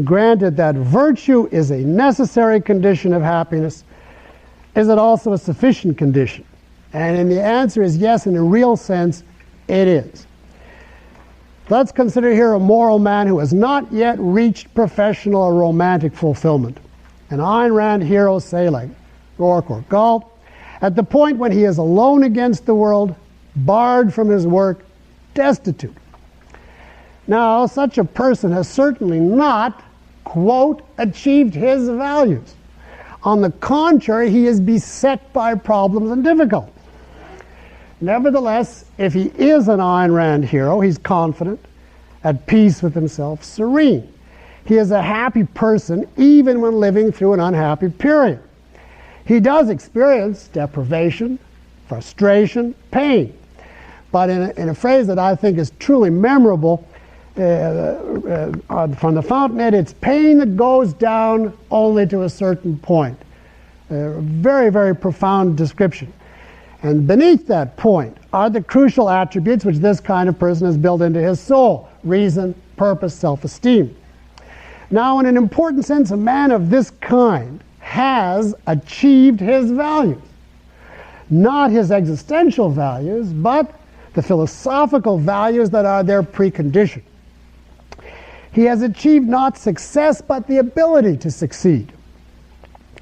granted that virtue is a necessary condition of happiness, is it also a sufficient condition? And the answer is yes, in a real sense, it is. Let's consider here a moral man who has not yet reached professional or romantic fulfillment. An Ayn Rand hero, say, like Roark or Galt, at the point when he is alone against the world, barred from his work, destitute. Now, such a person has certainly not, quote, achieved his values. On the contrary, he is beset by problems and difficulties. Nevertheless, if he is an Ayn Rand hero, he's confident, at peace with himself, serene. He is a happy person even when living through an unhappy period. He does experience deprivation, frustration, pain. But in a phrase that I think is truly memorable, from the Fountainhead, it's pain that goes down only to a certain point. Very, very profound description. And beneath that point are the crucial attributes which this kind of person has built into his soul: reason, purpose, self-esteem. Now, in an important sense, a man of this kind has achieved his values. Not his existential values, but the philosophical values that are their precondition. He has achieved not success, but the ability to succeed.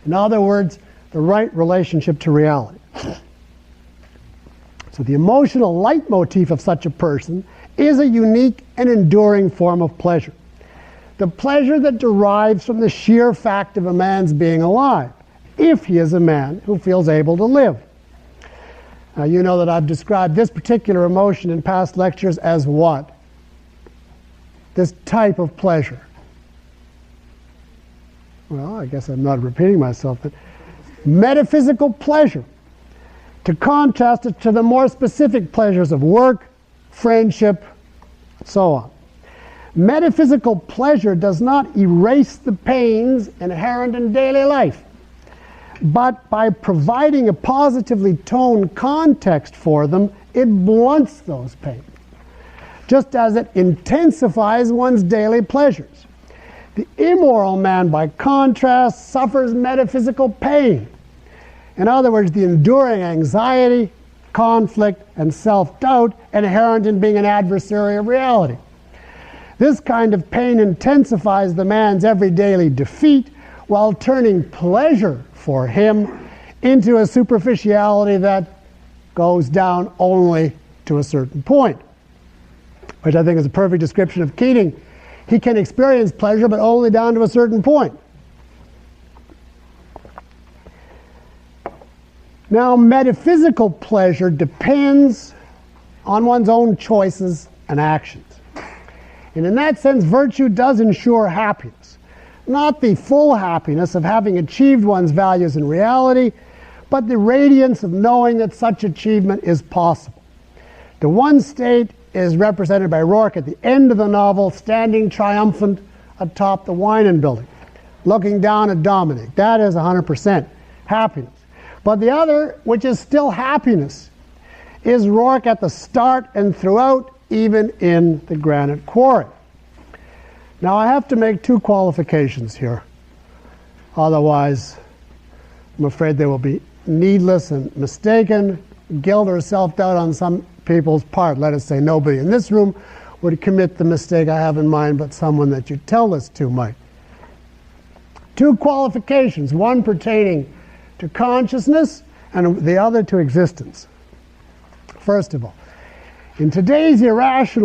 In other words, the right relationship to reality. So the emotional leitmotif of such a person is a unique and enduring form of pleasure. The pleasure that derives from the sheer fact of a man's being alive, if he is a man who feels able to live. Now, you know that I've described this particular emotion in past lectures as what? This type of pleasure. Well, I guess I'm not repeating myself, but metaphysical pleasure, to contrast it to the more specific pleasures of work, friendship, so on. Metaphysical pleasure does not erase the pains inherent in daily life, but by providing a positively toned context for them, it blunts those pains, just as it intensifies one's daily pleasures. The immoral man, by contrast, suffers metaphysical pain. In other words, the enduring anxiety, conflict, and self-doubt inherent in being an adversary of reality. This kind of pain intensifies the man's every daily defeat while turning pleasure for him into a superficiality that goes down only to a certain point, which I think is a perfect description of Keating. He can experience pleasure, but only down to a certain point. Now, metaphysical pleasure depends on one's own choices and actions. And in that sense, virtue does ensure happiness. Not the full happiness of having achieved one's values in reality, but the radiance of knowing that such achievement is possible. The one state is represented by Roark at the end of the novel, standing triumphant atop the Winan building, looking down at Dominic. That is 100% happiness. But the other, which is still happiness, is Roark at the start and throughout, even in the granite quarry. Now, I have to make two qualifications here. Otherwise, I'm afraid they will be needless and mistaken, guilt or self-doubt on some people's part. Let us say nobody in this room would commit the mistake I have in mind, but someone that you tell this to might. Two qualifications, one pertaining to consciousness and the other to existence. First of all, in today's irrational